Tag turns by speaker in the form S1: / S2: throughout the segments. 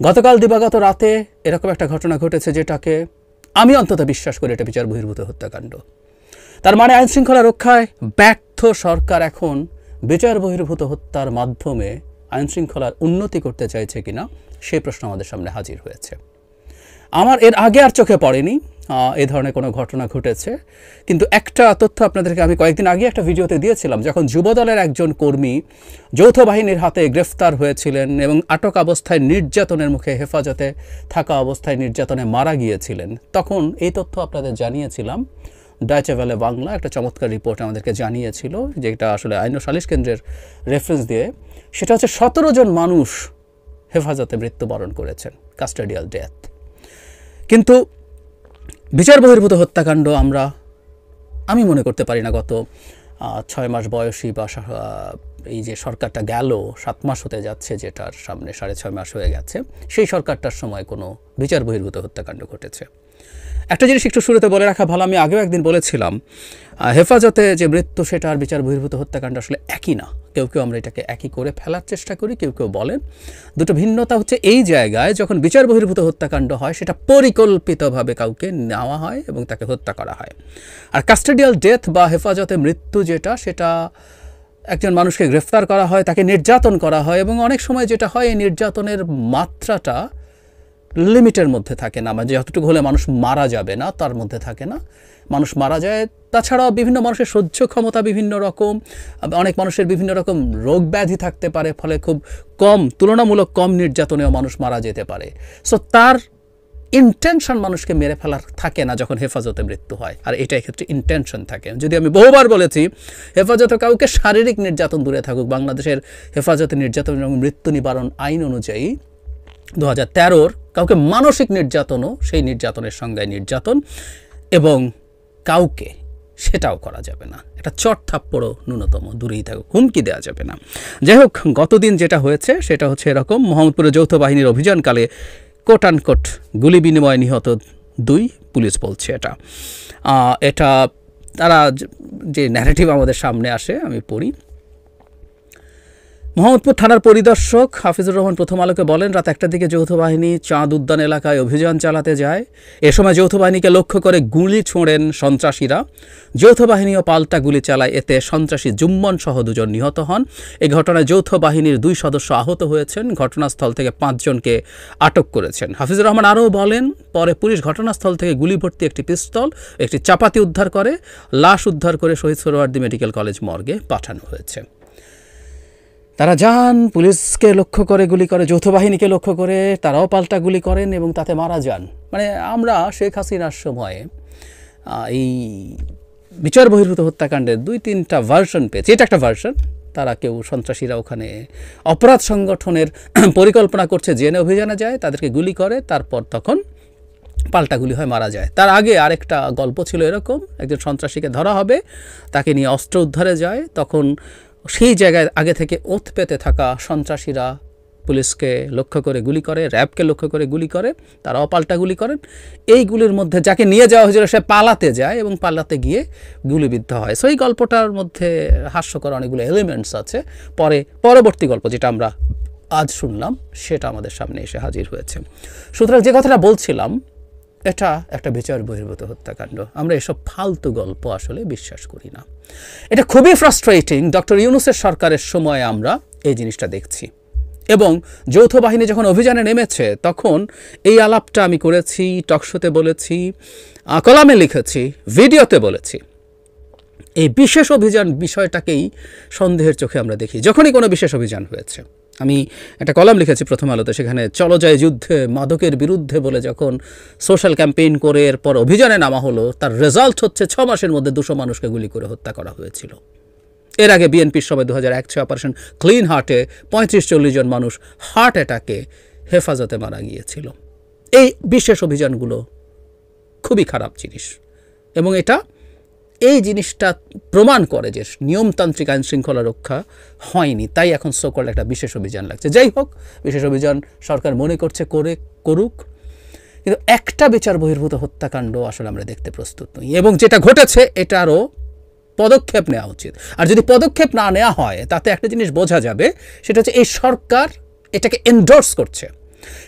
S1: গতকাল দিবাগত রাতে এরকম একটা ঘটনা ঘটেছে যেটাকে আমি অন্তত বিশ্বাস করি এটা বিচার বহির্ভূত হত্যাকাণ্ড। তার মানে আইনশৃঙ্খলা রক্ষায় ব্যর্থ সরকার এখন বিচার বহির্ভূত হত্যার মাধ্যমে আইনশৃঙ্খলার উন্নতি করতে চাইছে কিনা সেই প্রশ্ন আমাদের সামনে হাজির হয়েছে। আমার এর আগে আর চোখে পড়েনি এ ধরনের কোনো ঘটনা ঘটেছে, কিন্তু একটা তথ্য আপনাদেরকে আমি কয়েকদিন আগে একটা ভিডিওতে দিয়েছিলাম, যখন যুবদলের একজন কর্মী যৌথ বাহিনীর হাতে গ্রেফতার হয়েছিলেন এবং আটক অবস্থায় নির্যাতনের মুখে হেফাজতে থাকা অবস্থায় নির্যাতনে মারা গিয়েছিলেন, তখন এই তথ্য আপনাদের জানিয়েছিলাম। ডয়েচে ভেলে বাংলা একটা চমৎকার রিপোর্ট আমাদেরকে জানিয়েছিল, যেটা আসলে আইন ও সালিশ কেন্দ্রের রেফারেন্স দিয়ে, সেটা হচ্ছে 17 জন মানুষ হেফাজতে মৃত্যুবরণ করেছেন, কাস্টোডিয়াল ডেথ। কিন্তু বিচার বহির্ভূত হত্যাকাণ্ড আমি মনে করতে পারি না গত 6 মাস বয়সী বা এই যে সরকারটা গেল 7 মাস হতে যাচ্ছে, যেটার সামনে 6.5 মাস হয়ে গেছে, সেই সরকারটার সময় কোনো বিচার বহির্ভূত হত্যাকাণ্ড ঘটেছে। একটা জিনিস একটু শুরুতে বলে রাখা ভালো, আমি আগেও একদিন বলেছিলাম হেফাজতে যে মৃত্যু সেটা আর বিচার বহির্ভূত হত্যাকাণ্ড আসলে একই না। কেউ কেউ আমরা এটাকে একই করে ফেলার চেষ্টা করি, কেউ কেউ বলেন। দুটো ভিন্নতা হচ্ছে এই জায়গায়, যখন বিচার বহির্ভূত হত্যাকাণ্ড হয় সেটা পরিকল্পিতভাবে কাউকে নেওয়া হয় এবং তাকে হত্যা করা হয়। আর কাস্টোডিয়াল ডেথ বা হেফাজতে মৃত্যু সেটা একজন মানুষকে গ্রেফতার করা হয়, তাকে নির্যাতন করা হয়, এবং অনেক সময় যেটা হয় এই নির্যাতনের মাত্রাটা লিমিটের মধ্যে থাকে না, মানে যতটুকু হলে মানুষ মারা যাবে না তার মধ্যে থাকে না, মানুষ মারা যায়। তাছাড়াও বিভিন্ন মানুষের সহ্য ক্ষমতা বিভিন্ন রকম, অনেক মানুষের বিভিন্ন রকম রোগ ব্যাধি থাকতে পারে, ফলে খুব তুলনামূলক কম নির্যাতনেও মানুষ মারা যেতে পারে। সো তার ইন্টেনশন মানুষকে মেরে ফেলার থাকে না যখন হেফাজতে মৃত্যু হয়, আর এটা এক্ষেত্রে ইন্টেনশন থাকে। যদি আমি বহুবার বলেছি, হেফাজতে কাউকে শারীরিক নির্যাতন দূরে থাকুক, বাংলাদেশের হেফাজতে নির্যাতন এবং মৃত্যু নিবারণ আইন অনুযায়ী 2013 কাউকে মানসিক নির্যাতনও সেই নির্যাতনের সংজ্ঞায় নির্যাতন, এবং কাউকে সেটাও করা যাবে না, এটা চট থাপ্পড়ও ন্যূনতম দূরেই থাকুক, হুমকি দেওয়া যাবে না। যাই হোক, গতদিন যেটা হয়েছে সেটা হচ্ছে এরকম, মোহাম্মদপুরে যৌথ বাহিনীর অভিযানকালে কোট আনকোট গুলি বিনিময়ে নিহত 2 পুলিশ বলছে। এটা তারা যে ন্যারেটিভ আমাদের সামনে আসে আমি পড়ি। মোহাম্মদপুর থানার পরিদর্শক হাফিজুর রহমান প্রথম আলোকে বলেন, রাত 1টার দিকে যৌথ বাহিনী চাঁদ উদ্যান এলাকায় অভিযান চালাতে যায়। এ সময় যৌথ বাহিনীকে লক্ষ্য করে গুলি ছোঁড়েন সন্ত্রাসীরা। যৌথ বাহিনীও পাল্টা গুলি চালায়, এতে সন্ত্রাসী জুম্মন সহ 2 জন নিহত হন। এই ঘটনায় যৌথ বাহিনীর 2 সদস্য আহত হয়েছেন। ঘটনাস্থল থেকে 5 জনকে আটক করেছেন। হাফিজুর রহমান আরও বলেন, পরে পুলিশ ঘটনাস্থল থেকে গুলি ভর্তি একটি পিস্তল, একটি চাপাতি উদ্ধার করে। লাশ উদ্ধার করে শহীদ সোহরাওয়ার্দী মেডিকেল কলেজ মর্গে পাঠানো হয়েছে। তারা যান, পুলিশকে লক্ষ্য করে গুলি করে, যৌথ বাহিনীকে লক্ষ্য করে তারাও পাল্টা গুলি করেন এবং তাতে মারা যান। মানে আমরা শেখ হাসিনার সময়ে এই বিচার বহির্ভূত হত্যাকাণ্ডের 2-3টা ভার্সন পেয়েছি, এটা একটা ভার্সন। তারা কেউ সন্ত্রাসীরা ওখানে অপরাধ সংগঠনের পরিকল্পনা করছে জেনে অভিযানে যায়, তাদেরকে গুলি করে, তারপর তখন পাল্টা গুলি হয়, মারা যায়। তার আগে আরেকটা গল্প ছিল এরকম, একজন সন্ত্রাসীকে ধরা হবে, তাকে নিয়ে অস্ত্র উদ্ধারে যায়, তখন সেই জায়গায় আগে থেকে ওত পেতে থাকা সন্ত্রাসীরা পুলিশকে লক্ষ্য করে গুলি করে, র্যাবকে লক্ষ্য করে গুলি করে, তারাও পাল্টা গুলি করেন। এই গুলির মধ্যে যাকে নিয়ে যাওয়া হয়েছিল সে পালাতে যায় এবং পালাতে গিয়ে গুলিবিদ্ধ হয়। সো এই গল্পটার মধ্যে হাস্যকর অনেকগুলো এলিমেন্টস আছে। পরবর্তী গল্প যেটা আমরা আজ শুনলাম সেটা আমাদের সামনে এসে হাজির হয়েছে। সুতরাং যে কথাটা বলছিলাম, এটা একটা বিচার বহির্ভূত হত্যাকাণ্ড। আমরা এসব ফালতু গল্প আসলে বিশ্বাস করি না। এটা খুবই ফ্রাস্ট্রেটিং। ডক্টর ইউনূসের সরকারের সময় আমরা এই জিনিসটা দেখছি, এবং যৌথ বাহিনী যখন অভিযানে নেমেছে তখন এই আলাপটা আমি করেছি, টকশোতে বলেছি, কলামে লিখেছি, ভিডিওতে বলেছি। এই বিশেষ অভিযান বিষয়টাকেই সন্দেহের চোখে আমরা দেখি যখনই কোনো বিশেষ অভিযান হয়েছে। আমি একটা কলাম লিখেছি প্রথম আলোতে, সেখানে চলো যায় যুদ্ধে মাদকের বিরুদ্ধে বলে যখন সোশ্যাল ক্যাম্পেইন করে এরপর অভিযানে নামা হলো, তার রেজাল্ট হচ্ছে 6 মাসের মধ্যে 200 মানুষকে গুলি করে হত্যা করা হয়েছিল। এর আগে বিএনপির সময় 2001 অপারেশন ক্লিন হার্টে 35-40 জন মানুষ হার্ট অ্যাটাকে হেফাজতে মারা গিয়েছিল। এই বিশেষ অভিযানগুলো খুবই খারাপ জিনিস, এবং এই জিনিসটা প্রমাণ করে যে নিয়মতান্ত্রিক আইন শৃঙ্খলা রক্ষা হয়নি, তাই এখন সকল একটা বিশেষ অভিযান লাগছে। যাই হোক, বিশেষ অভিযান সরকার মনে করছে করুক, কিন্তু একটা বিচার বহির্ভূত হত্যাকাণ্ড আসলে আমরা দেখতে প্রস্তুত নই, এবং যেটা ঘটেছে এটারও পদক্ষেপ নেওয়া উচিত। আর যদি পদক্ষেপ না নেওয়া হয় তাতে একটা জিনিস বোঝা যাবে, সেটা হচ্ছে এই সরকার এটাকে এন্ডোর্স করছে।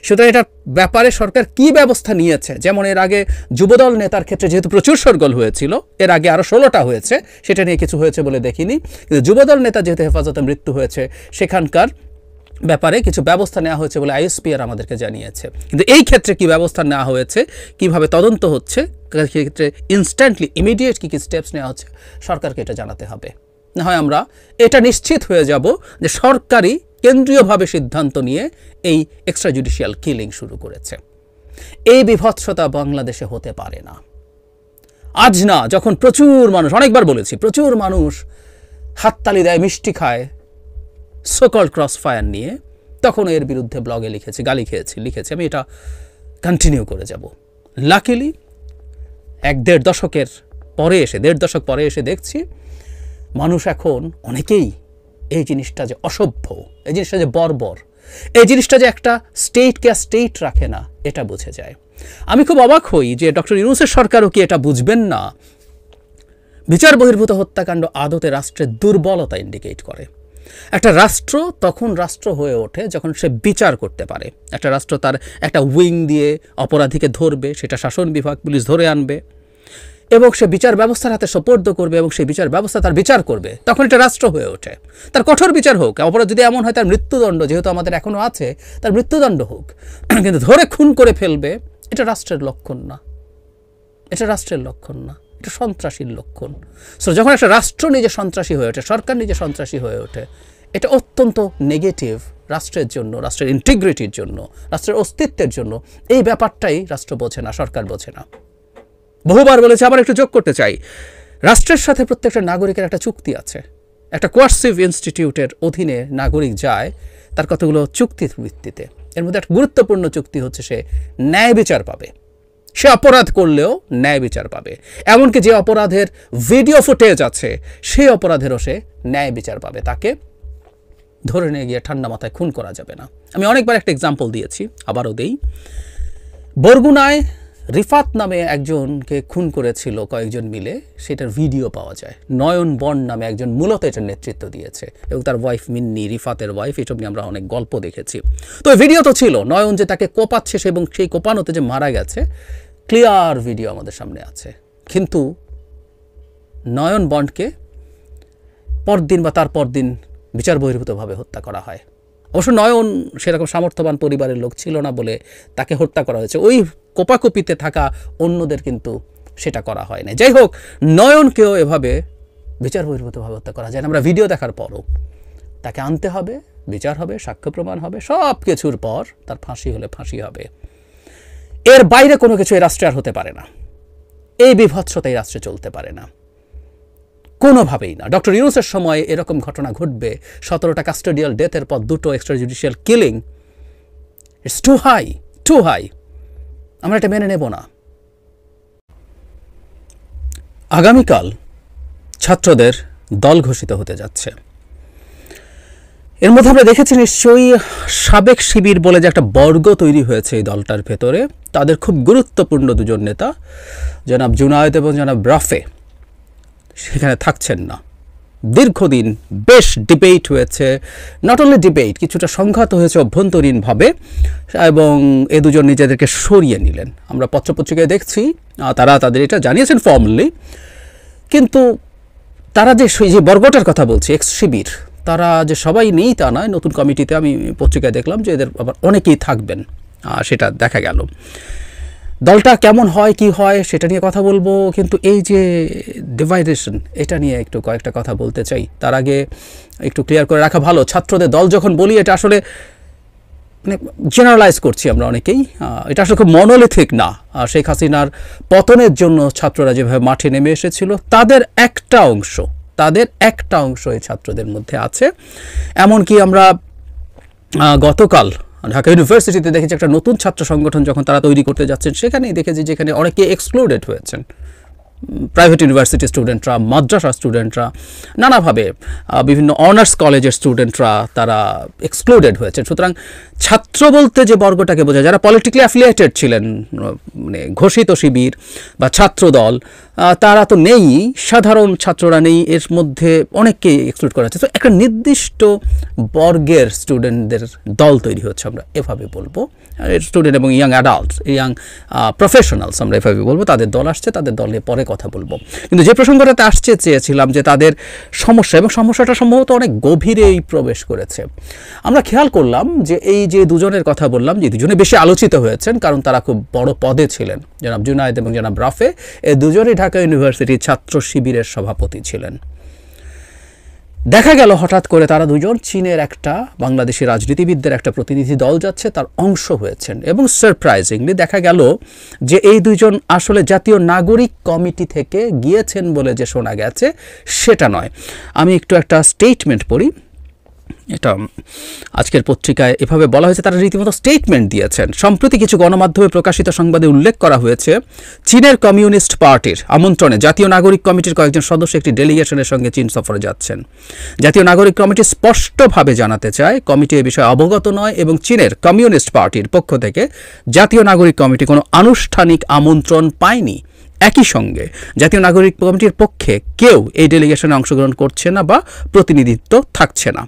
S1: সুতরাং এটার ব্যাপারে সরকার কি ব্যবস্থা নিয়েছে, যেমন এর আগে যুবদল নেতার ক্ষেত্রে যেহেতু প্রচুর শোরগোল হয়েছিল, এর আগে আরও 16টা হয়েছে, সেটা নিয়ে কিছু হয়েছে বলে দেখিনি, কিন্তু যুবদল নেতা যেহেতু হেফাজতে মৃত্যু হয়েছে সেখানকার ব্যাপারে কিছু ব্যবস্থা নেওয়া হয়েছে বলে আইএসপিআর আমাদেরকে জানিয়েছে। কিন্তু এই ক্ষেত্রে কি ব্যবস্থা নেওয়া হয়েছে, কিভাবে তদন্ত হচ্ছে, সেক্ষেত্রে ইনস্ট্যান্টলি ইমিডিয়েট কী কী স্টেপস নেওয়া হচ্ছে, সরকারকে এটা জানাতে হবে। না হয় আমরা এটা নিশ্চিত হয়ে যাব যে সরকারি কেন্দ্রীয়ভাবে সিদ্ধান্ত নিয়ে এই এক্সট্রা জুডিশিয়াল কিলিং শুরু করেছে। এই বিভৎসতা বাংলাদেশে হতে পারে না। আজ না, যখন প্রচুর মানুষ, অনেকবার বলেছি, প্রচুর মানুষ হাততালি দেয়, মিষ্টি খায় সোকল্ড ক্রস ফায়ার নিয়ে, তখন এর বিরুদ্ধে ব্লগে লিখেছি, গালি খেয়েছি, লিখেছি। আমি এটা কন্টিনিউ করে যাব। লাকিলি 1-1.5 দশকের পরে এসে, 1.5 দশক পরে এসে দেখছি মানুষ এখন অনেকেই এই জিনিসটা যে অসভ্য, এই জিনিসটা যে বর্বর, এই জিনিসটা যে একটা স্টেটকে স্টেট রাখে না, এটা বুঝে যায়। আমি খুব অবাক হই যে ডক্টর ইউনূসের সরকারও কি এটা বুঝবেন না। বিচার বহির্ভূত হত্যাকাণ্ড আদতে রাষ্ট্রের দুর্বলতা ইন্ডিকেট করে। একটা রাষ্ট্র তখন রাষ্ট্র হয়ে ওঠে যখন সে বিচার করতে পারে। একটা রাষ্ট্র তার একটা উইং দিয়ে অপরাধীকে ধরবে, সেটা শাসন বিভাগ, পুলিশ ধরে আনবে এবং সে বিচার ব্যবস্থার হাতে সোপর্দ করবে এবং সেই বিচার ব্যবস্থা তার বিচার করবে, তখন এটা রাষ্ট্র হয়ে ওঠে। তার কঠোর বিচার হোক, অপরাধ যদি এমন হয় তার মৃত্যুদণ্ড, যেহেতু আমাদের এখনও আছে, তার মৃত্যুদণ্ড হোক, কিন্তু ধরে খুন করে ফেলবে, এটা রাষ্ট্রের লক্ষণ না, এটা রাষ্ট্রের লক্ষণ না, এটা সন্ত্রাসীর লক্ষণ। সো যখন একটা রাষ্ট্র নিজে সন্ত্রাসী হয়ে ওঠে, সরকার নিজে সন্ত্রাসী হয়ে ওঠে, এটা অত্যন্ত নেগেটিভ রাষ্ট্রের জন্য, রাষ্ট্রের ইন্টিগ্রিটির জন্য, রাষ্ট্রের অস্তিত্বের জন্য। এই ব্যাপারটাই রাষ্ট্র বোঝে না, সরকার বোঝে না। বহুবার বলেছে, আবার একটু যোগ করতে চাই, রাষ্ট্রের সাথে প্রত্যেকটা নাগরিকের একটা চুক্তি আছে। একটা কোয়ার্সিভ ইনস্টিটিউটের অধীনে নাগরিক যায় তার কতগুলো চুক্তির ভিত্তিতে। এর মধ্যে একটা গুরুত্বপূর্ণ চুক্তি হচ্ছে সে ন্যায় বিচার পাবে। সে অপরাধ করলেও ন্যায় বিচার পাবে। এমনকি যে অপরাধের ভিডিও ফুটেজ আছে, সেই অপরাধেরও সে ন্যায় বিচার পাবে। তাকে ধরে নিয়ে গিয়ে ঠান্ডা মাথায় খুন করা যাবে না। আমি অনেকবার একটা এক্সাম্পল দিয়েছি, আবারও দেই। বরগুনায় রিফাত নামে একজনকে খুন করেছিল কয়েকজন মিলে, সেটার ভিডিও পাওয়া যায়। নয়ন বন্ড নামে একজন মূলত এটার নেতৃত্ব দিয়েছে এবং তার ওয়াইফ মিন্নি, রিফাতের ওয়াইফ। এসব নিয়ে আমরা অনেক গল্প দেখেছি। তো ভিডিও তো ছিল, নয়ন যে তাকে কোপাচ্ছে এবং সেই কোপানোতে যে মারা গেছে, ক্লিয়ার ভিডিও আমাদের সামনে আছে। কিন্তু নয়ন বন্ডকে পরদিন বা তার পরদিন বিচার বহির্ভূতভাবে হত্যা করা হয়। অবশ্য নয়ন সেরকম সামর্থ্যবান পরিবারের লোক ছিল না বলে তাকে হত্যা করা হয়েছে। ওই কোপাকুপিতে থাকা অন্যদের কিন্তু সেটা করা হয় না। যাই হোক, নয়নকেও এভাবে বিচার বহির্ভূতভাবে হত্যা করা যায় না। আমরা ভিডিও দেখার পরও তাকে আনতে হবে, বিচার হবে, সাক্ষ্য প্রমাণ হবে, সব কিছুর পর তার ফাঁসি হলে ফাঁসি হবে। এর বাইরে কোনো কিছু এই রাষ্ট্রে আর হতে পারে না। এই বিভৎসতা এই রাষ্ট্রে চলতে পারে না, কোনোভাবেই না। ডক্টর ইউনূসের সময় এরকম ঘটনা ঘটবে, 17টা কাস্টোডিয়াল ডেথের পর 2টো extra judicial killing, it's too high, too high. আমরা এটা মেনে নেব না। আগামীকাল ছাত্রদের দল ঘোষিত হতে যাচ্ছে। এর মধ্যে আমরা দেখেছি নিশ্চয়ই সাবেক শিবির বলে যে একটা বর্গ তৈরি হয়েছে এই দলটার ভেতরে। তাদের খুব গুরুত্বপূর্ণ দুজন নেতা, জনাব জুনায়েদ এবং জনাব রাফে, সেখানে থাকছেন না। দীর্ঘদিন বেশ ডিবেট হয়েছে, নট অনলি ডিবেট, কিছুটা সংঘাত হয়েছে অভ্যন্তরীণভাবে এবং এ দুজন নিজেদেরকে সরিয়ে নিলেন। আমরা পত্রপত্রিকায় দেখছি তারা তাদের এটা জানিয়েছেন ফর্মালি, কিন্তু তারা যে বর্গটার কথা বলছে এক্স শিবির, তারা যে সবাই নেই তা নয়। নতুন কমিটিতে আমি পত্রিকায় দেখলাম যে এদের আবার অনেকেই থাকবেন, সেটা দেখা গেল। দলটা কেমন হয়, কি হয়, সেটা নিয়ে কথা বলবো, কিন্তু এই যে ডিভাইডেশন, এটা নিয়ে একটু কয়েকটা কথা বলতে চাই। তার আগে একটু ক্লিয়ার করে রাখা ভালো, ছাত্রদের দল যখন বলি, এটা আসলে মানে জেনারেলাইজ করছি আমরা অনেকেই, এটা আসলে খুব মনোলিথিক না। শেখ হাসিনার পতনের জন্য ছাত্ররা যেভাবে মাঠে নেমে এসেছিল, তাদের একটা অংশ এই ছাত্রদের মধ্যে আছে। এমনকি আমরা গতকাল ঢাকা ইউনিভার্সিটিতে দেখেছি একটা নতুন ছাত্র সংগঠন যখন তারা তৈরি করতে যাচ্ছেন, সেখানেই দেখেছি যেখানে অনেকে এক্সক্লুডেড হয়েছেন, প্রাইভেট ইউনিভার্সিটির স্টুডেন্টরা, মাদ্রাসা স্টুডেন্টরা, নানাভাবে বিভিন্ন অনার্স কলেজের স্টুডেন্টরা তারা এক্সক্লুডেড হয়েছে। সুতরাং ছাত্র বলতে যে বর্গটাকে বোঝায়, যারা পলিটিক্যালি অ্যাফিলিয়েটেড ছিলেন, মানে ঘোষিত শিবির বা ছাত্র দল, তারা তো নেই, সাধারণ ছাত্ররা নেই, এর মধ্যে অনেককেই এক্সক্লুড করা হচ্ছে। তো একটা নির্দিষ্ট বর্গের স্টুডেন্টদের দল তৈরি হচ্ছে, আমরা এভাবে বলবো। স্টুডেন্ট এবং ইয়াং অ্যাডাল্টস, ইয়াং প্রফেশনালস আমরা এভাবে বলবো, তাদের দল আসছে, তাদের দল নিয়ে পরে কথা বলবো। কিন্তু যে প্রসঙ্গটাতে আসছে চেয়েছিলাম যে তাদের সমস্যা, এবং সমস্যাটা সম্ভবত অনেক গভীরেই প্রবেশ করেছে। আমরা খেয়াল করলাম যে এই যে দুজনের কথা বললাম, যে দুজনে বেশি আলোচিত হয়েছেন কারণ তারা খুব বড় পদে ছিলেন, জনাব জুনায়েদ এবং জনাব রাফে, এই দুজনই ঢাকা ইউনিভার্সিটির ছাত্র শিবিরের সভাপতি ছিলেন। দেখা গেল হঠাৎ করে তারা দুজন চীনের একটা বাংলাদেশি রাজনীতিবিদদের একটা প্রতিনিধি দল যাচ্ছে, তার অংশ হয়েছেন। এবং সারপ্রাইজিংলি দেখা গেল যে এই দুজন আসলে জাতীয় নাগরিক কমিটি থেকে গিয়েছেন বলে যে শোনা গেছে সেটা নয়। আমি একটু একটা স্টেটমেন্ট পড়ি, এটা আজকের পত্রিকায় এভাবে বলা হয়েছে, তারা রীতিমতো স্টেটমেন্ট দিয়েছেন। সম্প্রতি কিছু গণমাধ্যমে প্রকাশিত সংবাদে উল্লেখ করা হয়েছে, চীনের কমিউনিস্ট পার্টির আমন্ত্রণে জাতীয় নাগরিক কমিটির কয়েকজন সদস্য একটি ডেলিগেশনের সঙ্গে চীন সফরে যাচ্ছেন। জাতীয় নাগরিক কমিটি স্পষ্টভাবে জানাতে চায় কমিটি এ বিষয়ে অবগত নয় এবং চীনের কমিউনিস্ট পার্টির পক্ষ থেকে জাতীয় নাগরিক কমিটি কোনো আনুষ্ঠানিক আমন্ত্রণ পায়নি। একই সঙ্গে জাতীয় নাগরিক কমিটির পক্ষে কেউ এই ডেলিগেশনে অংশগ্রহণ করছে না বা প্রতিনিধিত্ব থাকছে না।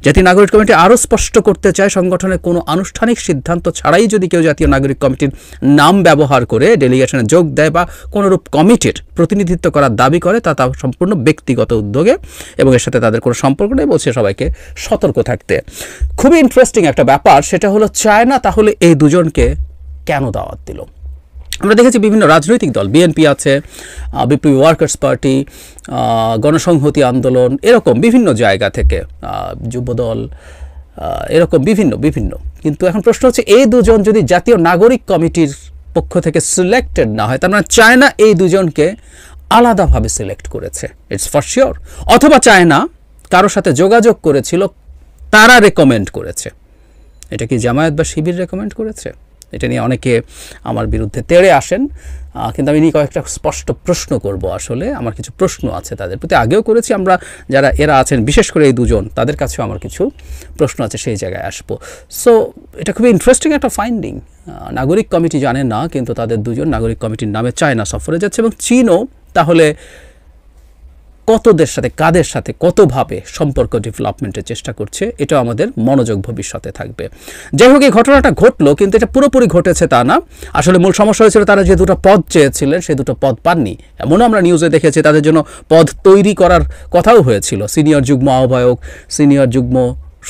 S1: জাতীয় নাগরিক কমিটি আরও স্পষ্ট করতে চায়, সংগঠনের কোনো আনুষ্ঠানিক সিদ্ধান্ত ছাড়াই যদি কেউ জাতীয় নাগরিক কমিটির নাম ব্যবহার করে ডেলিগেশনে যোগ দেয় বা কোনোরূপ কমিটির প্রতিনিধিত্ব করার দাবি করে, তা সম্পূর্ণ ব্যক্তিগত উদ্যোগে এবং এর সাথে তাদের কোনো সম্পর্ক নেই, বলছে সবাইকে সতর্ক থাকতে। খুবই ইন্টারেস্টিং একটা ব্যাপার, সেটা হলো চায়না তাহলে এই দুজনকে কেন দাওয়াত দিল? আমরা দেখেছি বিভিন্ন রাজনৈতিক দল, বিএনপি আছে, বিপ্লবী ওয়ার্কার্স পার্টি, গণসংহতি আন্দোলন, এরকম বিভিন্ন জায়গা থেকে, যুবদল, এরকম বিভিন্ন। কিন্তু এখন প্রশ্ন হচ্ছে, এই দুজন যদি জাতীয় নাগরিক কমিটির পক্ষ থেকে সিলেক্টেড না হয়, তার মানে চায়না এই দুজনকে আলাদাভাবে সিলেক্ট করেছে, ইটস ফর শিওর। অথবা চায়না কারোর সাথে যোগাযোগ করেছিল, তারা রেকমেন্ড করেছে। এটা কি জামায়াত বা শিবির রেকমেন্ড করেছে? এটা নিয়ে অনেকে আমার বিরুদ্ধে তেড়ে আসেন, কিন্তু আমি নিয়ে কয়েকটা স্পষ্ট প্রশ্ন করব। আসলে আমার কিছু প্রশ্ন আছে তাদের প্রতি, আগেও করেছি। আমরা যারা এরা আছেন, বিশেষ করে এই দুজন, তাদের কাছেও আমার কিছু প্রশ্ন আছে, সেই জায়গায় আসবো। সো এটা খুবই ইন্টারেস্টিং একটা ফাইন্ডিং। নাগরিক কমিটি জানে না, কিন্তু তাদের দুজন নাগরিক কমিটির নামে চায়না সফরে যাচ্ছে, এবং চীনও তাহলে কতদের সাথে, কাদের সাথে, কতভাবে সম্পর্ক ডেভেলপমেন্টের চেষ্টা করছে, এটাও আমাদের মনোযোগ ভবিষ্যতে থাকবে। যাই হোক, এই ঘটনাটা ঘটলো, কিন্তু এটা পুরোপুরি ঘটেছে তা না। আসলে মূল সমস্যা হয়েছিল, তারা যে দুটো পদ চেয়েছিলেন সেই দুটো পদ পাননি। এমনও আমরা নিউজে দেখেছি তাদের জন্য পদ তৈরি করার কথাও হয়েছিল, সিনিয়র যুগ্ম আহ্বায়ক, সিনিয়র যুগ্ম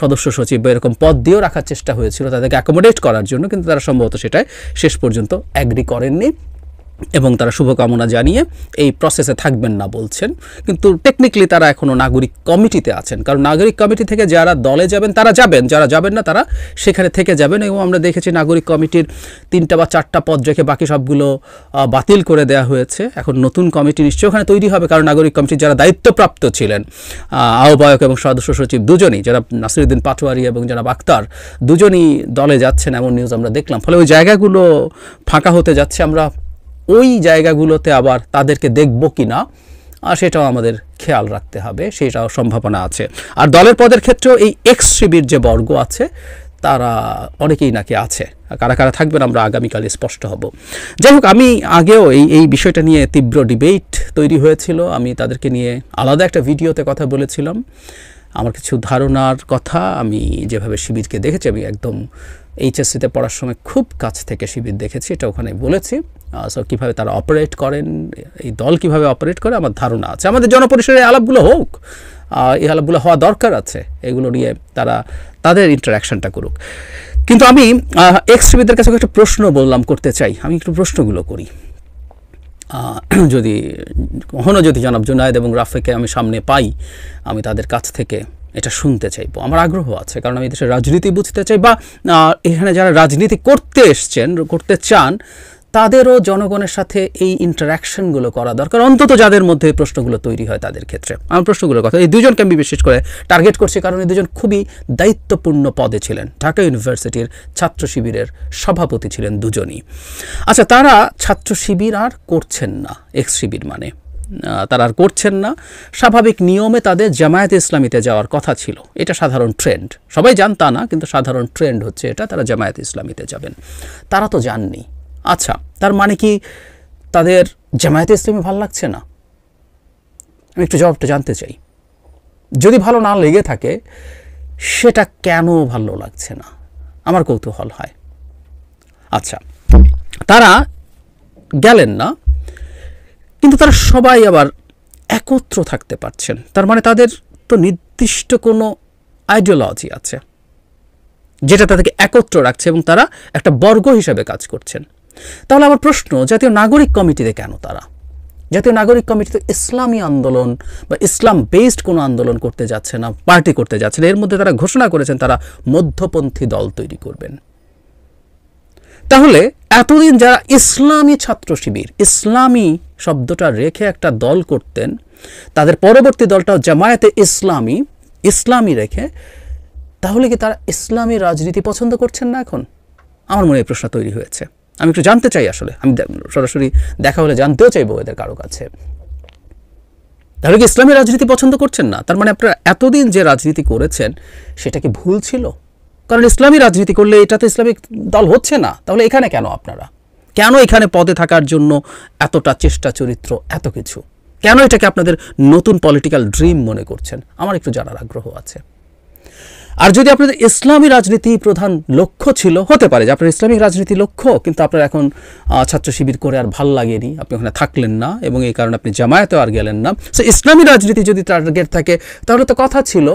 S1: সদস্য সচিব, এরকম পদ দিয়েও রাখার চেষ্টা হয়েছিল তাদেরকে অ্যাকোমোডেট করার জন্য, কিন্তু তারা সম্ভবত সেটাই শেষ পর্যন্ত অ্যাগ্রি করেননি এবং তারা শুভকামনা জানিয়ে এই প্রসেসে থাকবেন না বলছেন। কিন্তু টেকনিক্যালি তারা এখনও নাগরিক কমিটিতে আছেন, কারণ নাগরিক কমিটি থেকে যারা দলে যাবেন তারা যাবেন, যারা যাবেন না তারা সেখানে থেকে যাবেন। এবং আমরা দেখেছি নাগরিক কমিটির 3টা বা 4টা পদ রেখে বাকি সবগুলো বাতিল করে দেওয়া হয়েছে। এখন নতুন কমিটি নিশ্চয়ই ওখানে তৈরি হবে, কারণ নাগরিক কমিটির যারা দায়িত্বপ্রাপ্ত ছিলেন, আহ্বায়ক এবং সদস্য সচিব দুজনই, যারা নাসিরুদ্দিন পাটোয়ারি এবং জনাব আক্তার, দুজনই দলে যাচ্ছেন, এমন নিউজ আমরা দেখলাম। ফলে ওই জায়গাগুলো ফাঁকা হতে যাচ্ছে। আমরা ওই জায়গাগুলোতে আবার তাদেরকে দেখব কি না, সেটাও আমাদের খেয়াল রাখতে হবে, সেটাও সম্ভাবনা আছে। আর দলের পদের ক্ষেত্রেও এই এক্স শিবির যে বর্গ আছে, তারা অনেকেই নাকি আছে। কারা কারা থাকবেন আমরা আগামীকালে স্পষ্ট হব। যাই হোক, আমি আগেও এই বিষয়টা নিয়ে তীব্র ডিবেট তৈরি হয়েছিল, আমি তাদেরকে নিয়ে আলাদা একটা ভিডিওতে কথা বলেছিলাম। আমার কিছু ধারণার কথা, আমি যেভাবে শিবিরকে দেখেছি, আমি একদম এইচএসসিতে পড়ার সময় খুব কাছ থেকে শিবির দেখেছি, এটা ওখানে বলেছি। সো কীভাবে তারা অপারেট করেন, এই দল কীভাবে অপারেট করে, আমার ধারণা আছে। আমাদের জনপরিসরে এই আলাপগুলো হোক, এই আলাপগুলো হওয়া দরকার আছে, এগুলো নিয়ে তারা তাদের ইন্টারাকশনটা করুক। কিন্তু আমি এক্স শিবিরদের কাছে একটা প্রশ্ন করতে চাই। আমি একটু প্রশ্নগুলো করি, যদি কখনো যদি জনাব জুনায়েদ এবং রাফেকে আমি সামনে পাই, আমি তাদের কাছ থেকে এটা শুনতে চাইবো। আমার আগ্রহ আছে, কারণ আমি দেশের রাজনীতি বুঝতে চাই, বা এখানে যারা রাজনীতি করতে এসছেন, করতে চান, তাদেরও জনগণের সাথে এই ইন্টারাকশনগুলো করা দরকার, অন্তত যাদের মধ্যে এই প্রশ্নগুলো তৈরি হয় তাদের ক্ষেত্রে। আমার প্রশ্নগুলোর কথা এই দুজনকে আমি বিশেষ করে টার্গেট করছি, কারণ এই দুজন খুবই দায়িত্বপূর্ণ পদে ছিলেন। ঢাকা ইউনিভার্সিটির ছাত্র শিবিরের সভাপতি ছিলেন দুজনই। আচ্ছা, তারা ছাত্র শিবির আর করছেন না, এক্স শিবির মানে তারা আর করছেন না। স্বাভাবিক নিয়মে তাদের জামায়াতে ইসলামীতে যাওয়ার কথা ছিল, এটা সাধারণ ট্রেন্ড, সবাই জান তা না, কিন্তু সাধারণ ট্রেন্ড হচ্ছে এটা, তারা জামায়াতে ইসলামীতে যাবেন। তারা তো যাননি। আচ্ছা, তার মানে কি তাদের জামায়াতে ইসলামী ভালো লাগছে না? আমি একটু জবাবটা জানতে চাই। যদি ভালো না লেগে থাকে, সেটা কেন ভালো লাগছে না আমার কৌতূহল হয়। আচ্ছা, তারা গেলেন না, কিন্তু তারা সবাই আবার একত্র থাকতে পারছেন। তার মানে তাদের তো নির্দিষ্ট কোনো আইডিওলজি আছে যেটা তাদেরকে একত্র রাখছে এবং তারা একটা বর্গ হিসাবে কাজ করছেন। তাহলে আমার প্রশ্ন, জাতীয় নাগরিক কমিটিতে কেন তারা? জাতীয় নাগরিক কমিটিতে ইসলামী আন্দোলন বা ইসলাম বেসড কোনো আন্দোলন করতে যাচ্ছে না, পার্টি করতে যাচ্ছে না। এর মধ্যে তারা ঘোষণা করেছেন তারা মধ্যপন্থী দল তৈরি করবেন। তাহলে এতদিন যারা ইসলামী ছাত্র শিবির, ইসলামী শব্দটা রেখে একটা দল করতেন, তাদের পরবর্তী দলটাও জামায়াতে ইসলামী, ইসলামী রেখে, তাহলে কি তারা ইসলামী রাজনীতি পছন্দ করছেন না এখন? আমার মনে এই প্রশ্ন তৈরি হয়েছে। আমি একটু জানতে চাই, আসলে আমি সরাসরি দেখা হলে জানতেও চাইবো এদের কারো কাছে। তাহলে কি ইসলামী রাজনীতি পছন্দ করছেন না? তার মানে আপনারা এতদিন যে রাজনীতি করেছেন সেটা কি ভুল ছিল? কারণ ইসলামী রাজনীতি করলে এটা তো ইসলামিক দল হচ্ছে না। তাহলে এখানে কেন আপনারা? কেন এখানে পদে থাকার জন্য এতটা চেষ্টা, চরিত্র, এত কিছু? কেন এটাকে আপনাদের নতুন পলিটিক্যাল ড্রিম মনে করছেন? আমার একটু জানার আগ্রহ আছে। আর যদি আপনাদের ইসলামী রাজনীতি প্রধান লক্ষ্য ছিল, হতে পারে যে আপনার ইসলামিক রাজনীতি লক্ষ্য, কিন্তু আপনার এখন ছাত্র শিবির করে আর ভাল লাগেনি, আপনি ওখানে থাকলেন না এবং এই কারণে আপনি জামায়াতেও আর গেলেন না। সো ইসলামী রাজনীতি যদি টার্গেট থাকে, তাহলে তো কথা ছিল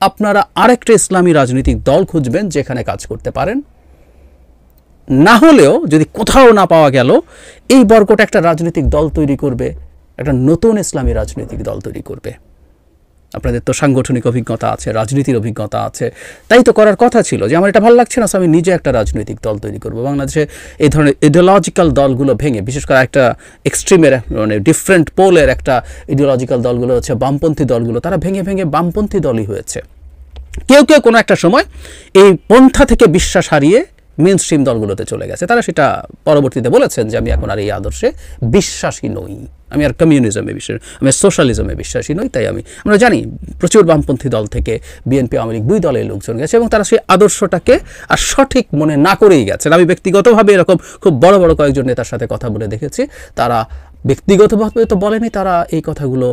S1: আপনারা আরেকটা ইসলামী রাজনৈতিক দল খুঁজবেন যেখানে কাজ করতে পারেন। না হলেও যদি কোথাও না পাওয়া গেল, এই বর্গটা একটা রাজনৈতিক দল তৈরি করবে, একটা নতুন ইসলামী রাজনৈতিক দল তৈরি করবে। আপনাদের তো সাংগঠনিক অভিজ্ঞতা আছে, রাজনীতির অভিজ্ঞতা আছে, তাই তো করার কথা ছিল যে আমার এটা ভালো লাগছে না, আমি নিজে একটা রাজনৈতিক দল তৈরি করব। বাংলাদেশে এই ধরনের ইডিওলজিক্যাল দলগুলো ভেঙে, বিশেষ করে একটা এক্সট্রিমের মানে ডিফারেন্ট পোলের একটা ইডিওলজিক্যাল দলগুলো হচ্ছে বামপন্থী দলগুলো, তারা ভেঙে ভেঙে বামপন্থী দলই হয়েছে। কেউ কেউ কোনো একটা সময় এই পন্থা থেকে বিশ্বাস হারিয়ে মেন স্ট্রিম দলগুলোতে চলে গেছে। তারা সেটা পরবর্তীতে বলেছেন যে আমি এখন আর এই আদর্শে বিশ্বাসী নই, আমি আর কমিউনিজমে বিশ্বাসী, আমি সোশ্যালিজমে বিশ্বাসী নই। তাই আমরা জানি প্রচুর বামপন্থী দল থেকে বিএনপি, আওয়ামী লীগ দুই দলের লোকজন গেছে এবং তারা সেই আদর্শটাকে আর সঠিক মনে না করেই গেছেন। আমি ব্যক্তিগতভাবে এরকম খুব বড় বড় কয়েকজন নেতার সাথে কথা বলে দেখেছি, তারা ব্যক্তিগতভাবে তো বলেনি, তারা এই কথাগুলো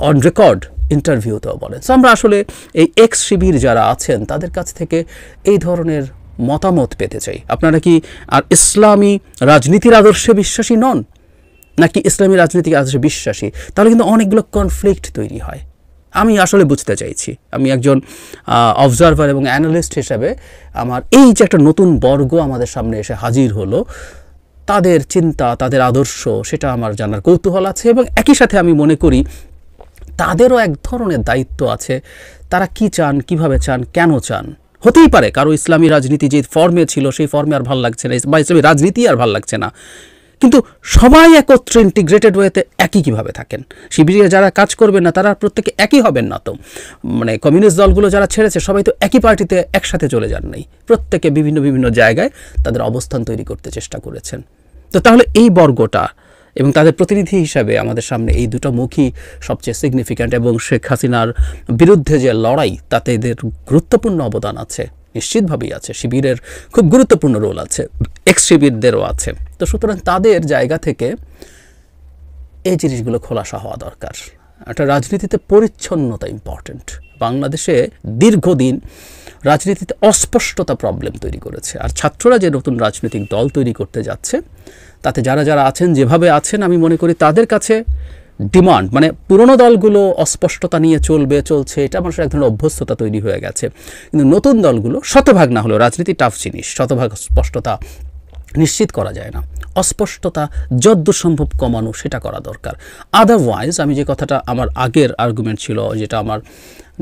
S1: অন রেকর্ড ইন্টারভিউতেও বলেন। সো আমরা আসলে এই এক্স শিবির যারা আছেন তাদের কাছ থেকে এই ধরনের মতামত পেতে চাই। আপনারা কি আর ইসলামী রাজনীতির আদর্শে বিশ্বাসী নন, নাকি ইসলামী রাজনীতির আদর্শে বিশ্বাসী? তাহলে কিন্তু অনেকগুলো কনফ্লিক্ট তৈরি হয়। আমি আসলে বুঝতে চাইছি, আমি একজন অবজারভার এবং অ্যানালিস্ট হিসেবে আমার এই যে একটা নতুন বর্গ আমাদের সামনে এসে হাজির হলো, তাদের চিন্তা, তাদের আদর্শ, সেটা আমার জানার কৌতূহল আছে এবং একই সাথে আমি মনে করি তাদেরও এক ধরনের দায়িত্ব আছে। তারা কি চান, কিভাবে চান, কেন চান? হতেই পারে কারো ইসলামী রাজনীতি যে ফর্মে ছিল সেই ফর্মে আর ভালো লাগছে না, বা ইসলামী রাজনীতি আর ভালো লাগছে না, কিন্তু সবাই একত্রে ইন্টিগ্রেটেড ওয়েতে একই কীভাবে থাকেন? শিবিরে যারা কাজ করবেন না তারা প্রত্যেকে একই হবেন না তো। মানে কমিউনিস্ট দলগুলো যারা ছেড়েছে সবাই তো একই পার্টিতে একসাথে চলে যান নাই, প্রত্যেকে বিভিন্ন বিভিন্ন জায়গায় তাদের অবস্থান তৈরি করতে চেষ্টা করেছেন। তো তাহলে এই বর্গটা এবং তাদের প্রতিনিধি হিসাবে আমাদের সামনে এই দুটো মুখই সবচেয়ে সিগনিফিক্যান্ট, এবং শেখ হাসিনার বিরুদ্ধে যে লড়াই তাতে এদের গুরুত্বপূর্ণ অবদান আছে, নিশ্চিতভাবেই আছে। শিবিরের খুব গুরুত্বপূর্ণ রোল আছে, এক্স শিবিরদেরও আছে। তো সুতরাং তাদের জায়গা থেকে এই জিনিসগুলো খোলাসা হওয়া দরকার। একটা রাজনীতিতে পরিচ্ছন্নতা ইম্পর্ট্যান্ট। বাংলাদেশে দীর্ঘদিন রাজনীতিতে অস্পষ্টতা প্রবলেম তৈরি করেছে, আর ছাত্ররা যে নতুন রাজনৈতিক দল তৈরি করতে যাচ্ছে তাতে যারা যারা আছেন, যেভাবে আছেন, আমি মনে করি তাদের কাছে ডিমান্ড, মানে পুরনো দলগুলো অস্পষ্টতা নিয়ে চলছে, এটা মানুষের এক ধরনের অভ্যস্ততা তৈরি হয়ে গেছে। কিন্তু নতুন দলগুলো শতভাগ না হলেও, রাজনীতি টাফ জিনিস, শতভাগ স্পষ্টতা নিশ্চিত করা যায় না, অস্পষ্টতা যতদূর সম্ভব কমানো সেটা করা দরকার। আদারওয়াইজ আমি যে কথাটা আমার আগের আর্গুমেন্ট ছিল, যেটা আমার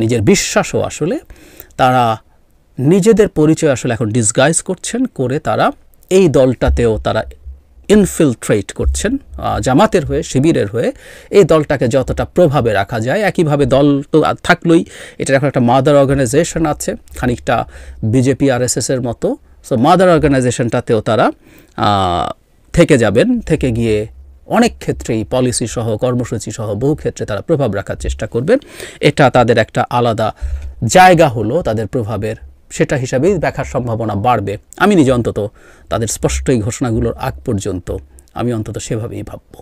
S1: নিজের বিশ্বাসও, আসলে তারা নিজেদের পরিচয় আসলে এখন ডিসগাইজ করছেন, করে তারা এই দলটাতেও তারা ইনফিলট্রেট করছেন জামাতের হয়ে, শিবিরের হয়ে, এই দলটাকে যতটা প্রভাবে রাখা যায়। একইভাবে দল তো থাকলোই, এটার এখন একটা মাদার অর্গানাইজেশন আছে, খানিকটা বিজেপি আরএসএসের মতো। সো মাদার অর্গানাইজেশনটাতেও তারা থেকে যাবেন, থেকে গিয়ে অনেক ক্ষেত্রেই পলিসি সহ, কর্মসূচি সহ বহু ক্ষেত্রে তারা প্রভাব রাখার চেষ্টা করবেন। এটা তাদের একটা আলাদা জায়গা হলো তাদের প্রভাবের, সেটা হিসাবেই দেখার সম্ভাবনা বাড়বে। আমি নিজে অন্তত তাদের স্পষ্ট এই ঘোষণাগুলোর আগ পর্যন্ত আমি অন্তত সেভাবেই ভাবব।